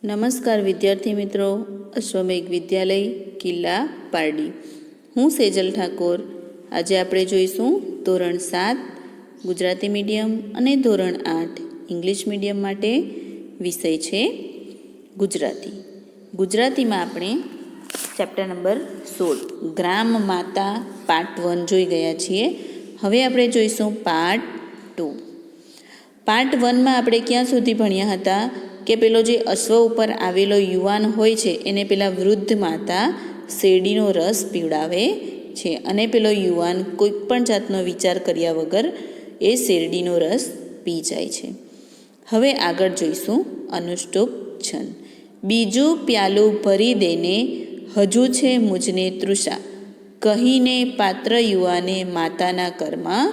નમસ્કાર વિદ્યાર્થી મિત્રો, અશ્વમેઘ વિદ્યાલય કિલ્લા પારડી. હું સેજલ ઠાકોર. આજે આપણે જોઈશું ધોરણ 7 ગુજરાતી મીડિયમ અને ધોરણ 8 ઇંગ્લિશ મીડિયમ માટે વિષય છે ગુજરાતી. ગુજરાતીમાં આપણે ચેપ્ટર નંબર 16 ગ્રામ માતા પાર્ટ 1 જોઈ ગયા છીએ. હવે આપણે જોઈશું પાર્ટ 2. પાર્ટ 1માં આપણે ક્યાં સુધી ભણ્યા હતા કે પેલો જે અશ્વ ઉપર આવેલો યુવાન હોય છે એને પેલા વૃદ્ધ માતા શેરડીનો રસ પીવડાવે છે અને પેલો યુવાન કોઈ પણ જાતનો વિચાર કર્યા વગર એ શેરડીનો રસ પી જાય છે. હવે આગળ જોઈશું અનુષ્ટુપ છંદ. બીજું પ્યાલું ભરી દેને હજુ છે મુજને તૃષા, કહીને પાત્ર યુવાને માતાના કરમાં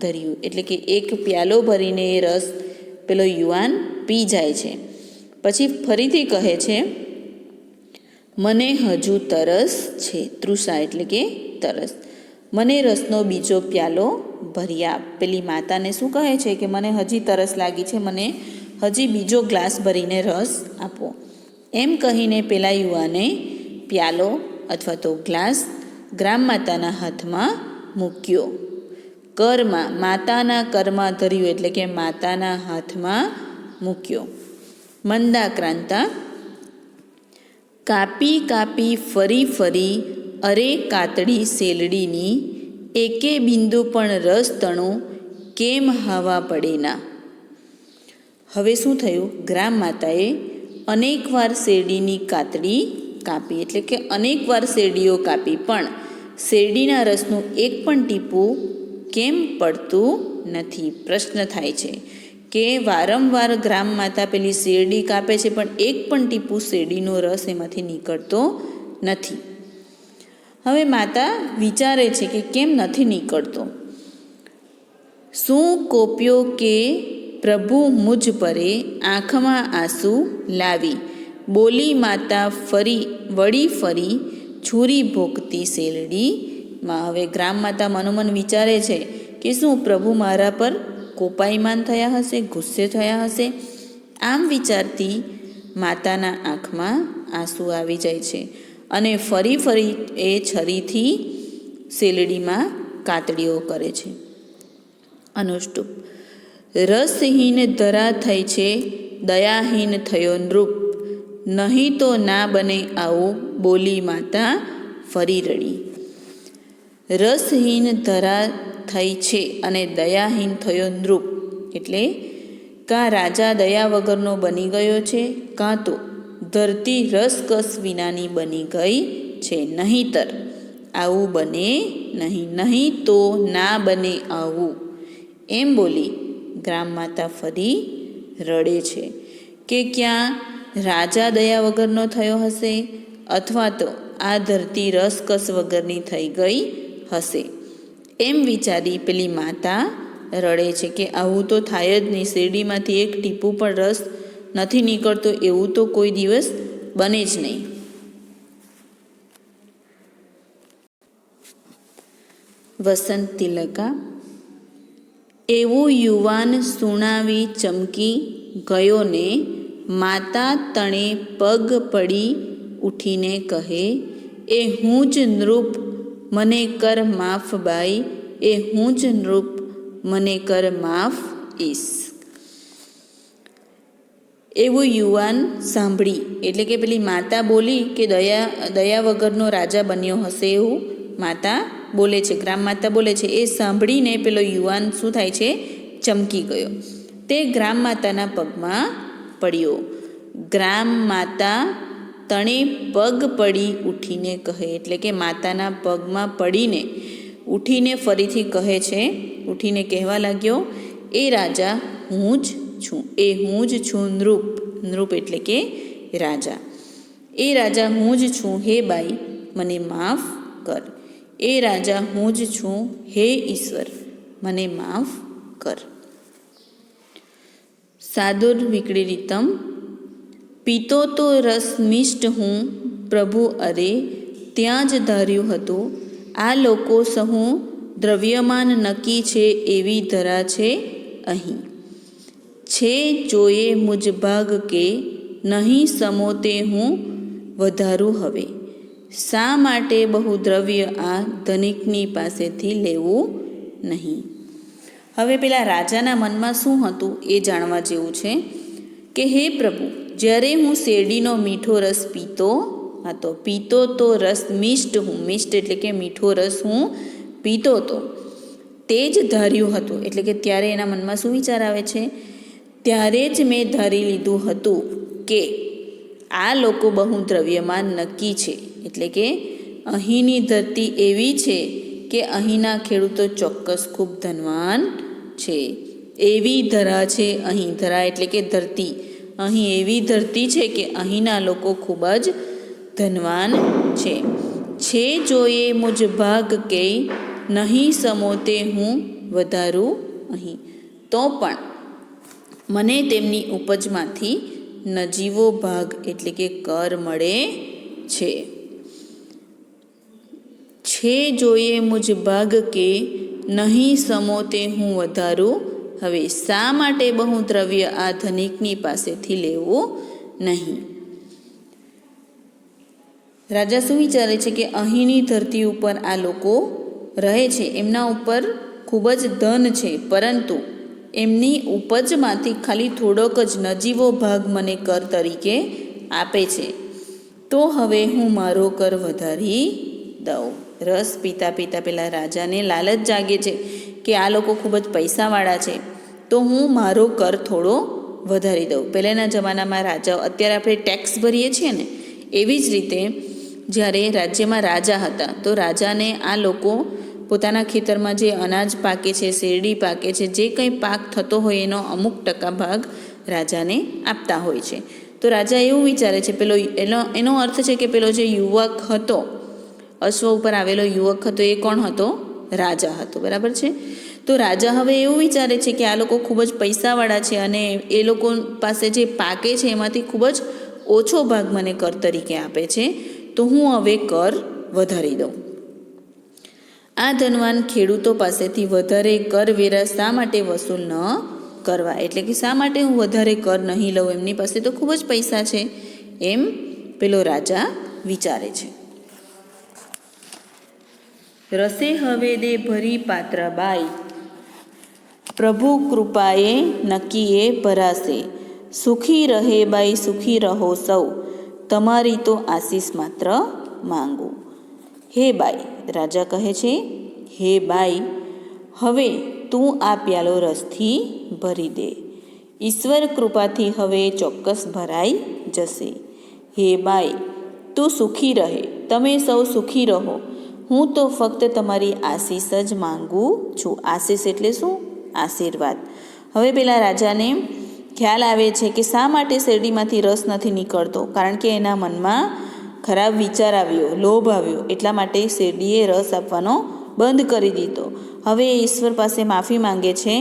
ધર્યું. એટલે કે એક પ્યાલો ભરીને એ રસ પેલો યુવાન પી જાય છે. પછી ફરીથી કહે છે મને હજુ તરસ છે. તૃષા એટલે કે તરસ. મને રસનો બીજો પ્યાલો ભરી આપ. પેલી માતાને શું કહે છે કે મને હજી તરસ લાગી છે, મને હજી બીજો ગ્લાસ ભરીને રસ આપો. એમ કહીને પેલા યુવાને પ્યાલો અથવા તો ગ્લાસ ગ્રામ માતાના હાથમાં મૂક્યો. કરમાં, માતાના કરમાં ધર્યું એટલે કે માતાના હાથમાં મૂક્યો. મંદાક્રાંતા. કાપી કાપી ફરી ફરી અરે કાતડી શેરડીની, એકે બિંદુ પણ રસ તણો કેમ હાવા પડે ના. હવે શું થયું? ગ્રામ માતાએ અનેકવાર શેરડીની કાતડી કાપી એટલે કે અનેકવાર શેરડીઓ કાપી, પણ શેરડીના રસનું એક પણ ટીપું કેમ પડતું નથી. પ્રશ્ન થાય છે કે વારંવાર ગ્રામ માતા પેલી શેરડી કાપે છે પણ એક પણ ટીપું શેરડીનો રસ એમાંથી નીકળતો નથી. હવે માતા વિચારે છે કે કેમ નથી નીકળતો. શું કોપ્યો કે પ્રભુ મુજ પરે આંખમાં આંસુ લાવી, બોલી માતા વળી ફરી છુરી ભોગતી શેરડીમાં. હવે ગ્રામ માતા મનોમન વિચારે છે કે શું પ્રભુ મારા પર કોપાયમાન થયા હશે, ગુસ્સે થયા હશે. આમ વિચારતી માતાના આંખમાં આંસુ આવી જાય છે અને ફરી ફરી એ છરીથી શેરડીમાં કાતડીઓ કરે છે. અનુષ્ટુપ. રસહીન ધરા થઈ છે, દયાહીન થયો નૃપ, નહીં તો ના બને આવું, બોલી માતા ફરી રડી. રસહીન ધરા થઈ છે અને દયાહીન થયો નૃપ એટલે કાં રાજા દયા વગરનો બની ગયો છે, કાં તો ધરતી રસકસ વિનાની બની ગઈ છે. નહીંતર આવું બને નહીં, નહીં તો ના બને આવું, એમ બોલી ગ્રામ માતા ફરી રડે છે કે ક્યાં રાજા દયા વગરનો થયો હશે અથવા તો આ ધરતી રસકસ વગરની થઈ ગઈ હશે. એમ વિચારી પેલી માતા રડે છે કે આવું તો થાય જ નહીં, શેરડીમાંથી એક ટીપું પણ રસ નથી નીકળતો, એવું તો કોઈ દિવસ બને જ નહીં. વસંત તિલકા. એવું યુવાન સુણાવી ચમકી ગયો ને માતા તણે પગ પડી ઉઠીને કહે, એ હું જ નૃપ મને કર માફ બાઈ, એ હું જ નૃપ મને કર માફ ઈસ. એવું યુવાન સાંભળી એટલે કે પેલી માતા બોલી કે દયા વગરનો રાજા બન્યો હશે એવું માતા બોલે છે, ગ્રામ માતા બોલે છે. એ સાંભળીને પેલો યુવાન શું થાય છે? ચમકી ગયો. તે ગ્રામ માતાના પગમાં પડ્યો. ગ્રામ માતા તણે પગ પડી ઉઠીને કહે એટલે કે માતાના પગમાં પડીને ઉઠીને ફરીથી કહે છે, ઉઠીને કહેવા લાગ્યો, એ રાજા હું જ છું, એ હું જ છું નૃપ. નૃપ એટલે કે રાજા. એ રાજા હું જ છું, હે બાઈ મને માફ કર. એ રાજા હું જ છું, હે ઈશ્વર મને માફ કર. સાદુર વિકળી રીતમ. પીતો તો રસ મિષ્ટ હું પ્રભુ અરે, ત્યાં જ ધાર્યું હતું આ લોકો સહુ દ્રવ્યમાન નક્કી છે, એવી ધરા છે અહીં. છે જોયે મુજ ભાગ કે નહીં સમો તે હું વધારું હવે. શા માટે બહુ દ્રવ્ય આ ધનિકની પાસેથી લેવું નહીં? હવે પેલા રાજાના મનમાં શું હતું એ જાણવા જેવું છે કે હે પ્રભુ, જ્યારે હું શેરડીનો મીઠો રસ પીતો હતો, પીતો તો રસ મિષ્ટ હું, મિષ્ટ એટલે કે મીઠો રસ હું પીતો હતો, તે જ ધાર્યું હતું. એટલે કે ત્યારે એના મનમાં શું વિચાર આવે છે? ત્યારે જ મેં ધારી લીધું હતું કે આ લોકો બહુ દ્રવ્યમાન નક્કી છે. એટલે કે અહીંની ધરતી એવી છે કે અહીંના ખેડૂતો ચોક્કસ ખૂબ ધનવાન છે. એવી ધરા છે અહીં, ધરા એટલે કે ધરતી, અહીં એવી ધરતી છે કે અહીંના લોકો ખૂબ જ ધનવાન છે. જોઈએ મુજ ભાગ કે નહીં સમો તે હું વધારું અહીં. તો પણ મને તેમની ઉપજમાંથી નજીવો ભાગ એટલે કે કર મળે છે. જોઈએ મુજ ભાગ કે નહીં સમો તે હું વધારું હવે. શા માટે બહુ દ્રવ્ય આ ધનિકની પાસેથી લેવું નહીં? રાજા શું વિચારે છે કે અહીંની ધરતી ઉપર આ લોકો રહે છે, એમના ઉપર ખૂબ જ ધન છે, પરંતુ એમની ઉપજમાંથી ખાલી થોડોક જ નજીવો ભાગ મને કર તરીકે આપે છે. તો હવે હું મારો કર વધારી દઉં. રસ પીતા પીતા પેલા રાજાને લાલચ જાગે છે કે આ લોકો ખૂબ જ પૈસાવાળા છે, તો હું મારો કર થોડો વધારી દઉં. પહેલાંના જમાનામાં રાજાઓ, અત્યારે આપણે ટેક્સ ભરીએ છીએ ને, એવી જ રીતે જ્યારે રાજ્યમાં રાજા હતા તો રાજાને આ લોકો પોતાના ખેતરમાં જે અનાજ પાકે છે, શેરડી પાકે છે, જે કંઈ પાક થતો હોય એનો અમુક ટકા ભાગ રાજાને આપતા હોય છે. તો રાજા એવું વિચારે છે, એનો અર્થ છે કે પેલો જે યુવક હતો, અશ્વ ઉપર આવેલો યુવક હતો, એ કોણ હતો? રાજા હતો. બરાબર છે. તો રાજા હવે એવું વિચારે છે કે આ લોકો ખૂબ જ પૈસાવાળા છે અને એ લોકો પાસે જે પાકે છે એમાંથી ખૂબ જ ઓછો ભાગ મને કર તરીકે આપે છે, તો હું હવે કર વધારી દઉં. આ ધનવાન ખેડૂતો પાસેથી વધારે કરવેરા શા માટે વસૂલ ન કરવા? એટલે કે શા માટે હું વધારે કર નહીં લઉં? એમની પાસે તો ખૂબ જ પૈસા છે, એમ પેલો રાજા વિચારે છે. રસે હવે દે ભરી પાત્ર બાઈ, પ્રભુ કૃપાએ નક્કીએ ભરાશે. સુખી રહે બાઈ, સુખી રહો સૌ, તમારી તો આશીષ માત્ર માંગુ. હે બાઈ, રાજા કહે છે, હે બાઈ, હવે તું આ પ્યાલો રસથી ભરી દે. ઈશ્વર કૃપાથી હવે ચોક્કસ ભરાઈ જશે. હે બાઈ, તું સુખી રહે, તમે સૌ સુખી રહો. હું તો ફક્ત તમારી આશીષ જ માંગુ છું. આશીષ એટલે શું? આશીર્વાદ. હવે પેલા રાજાને ખ્યાલ આવે છે કે શા માટે શેરડીમાંથી રસ નથી નીકળતો, કારણ કે એના મનમાં ખરાબ વિચાર આવ્યો, લોભ આવ્યો, એટલા માટે શેરડીએ રસ આપવાનો બંધ કરી દીધો. હવે એ ઈશ્વર પાસે માફી માંગે છે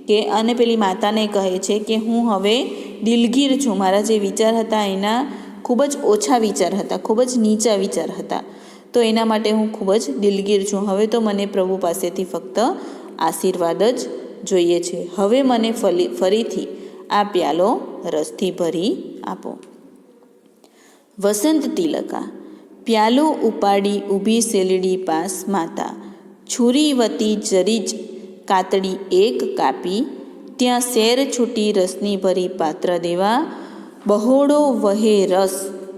કે, અને પેલી માતાને કહે છે કે હું હવે દિલગીર છું, મારા જે વિચાર હતા એના ખૂબ જ ઓછા વિચાર હતા, ખૂબ જ નીચા વિચાર હતા, તો એના માટે હું ખૂબ જ દિલગીર છું. હવે તો મને પ્રભુ પાસેથી ફક્ત આશીર્વાદ જ જોઈએ છે. હવે મને ફરીથી આ પ્યાલો રસથી ભરી આપો. વસંત તિલકા. પ્યાલો ઉપાડી ઊભી શેરડી પાસ માતા, છુરી વતી જરી જ કાતડી એક કાપી, ત્યાં શેર છૂટી રસની ભરી પાત્ર દેવા, બહોળો વહે રસ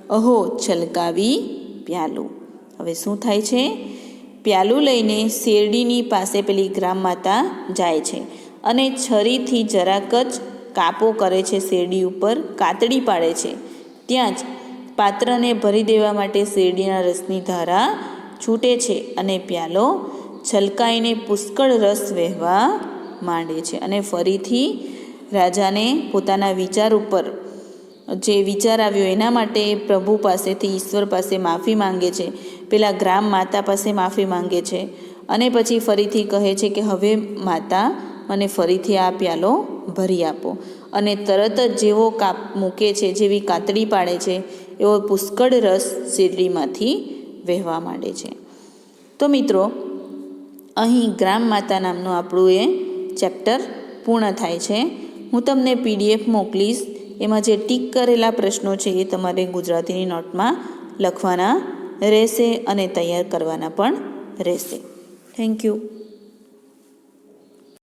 અહો છલકાવી પ્યાલો. હવે શું થાય છે? પ્યાલું લઈને શેરડીની પાસે પેલી ગ્રામ માતા જાય છે અને છરીથી જરાક જ કાપો કરે છે, શેરડી ઉપર કાતડી પાડે છે. ત્યાં જ પાત્રને ભરી દેવા માટે શેરડીના રસની ધારા છૂટે છે અને પ્યાલો છલકાઈને પુષ્કળ રસ વહેવા માંડે છે. અને ફરીથી રાજાને પોતાના વિચાર ઉપર જે વિચાર આવ્યો એના માટે પ્રભુ પાસેથી, ઈશ્વર પાસે માફી માંગે છે, પેલા ગ્રામ માતા પાસે માફી માંગે છે અને પછી ફરીથી કહે છે કે હવે માતા મને ફરીથી આ પ્યાલો ભરી આપો. અને તરત જ જેવો કાપ મૂકે છે, જેવી કાતડી પાડે છે, એવો પુષ્કળ રસ શેરડીમાંથી વહેવા માંડે છે. તો મિત્રો, અહીં ગ્રામ માતા નામનું આપણું એ ચેપ્ટર પૂર્ણ થાય છે. હું તમને PDF મોકલીશ એમાં જે ટીક કરેલા પ્રશ્નો છે એ તમારે ગુજરાતીની નોટમાં લખવાના રહેશે અને તૈયાર કરવાના પણ રહેશે. Thank you.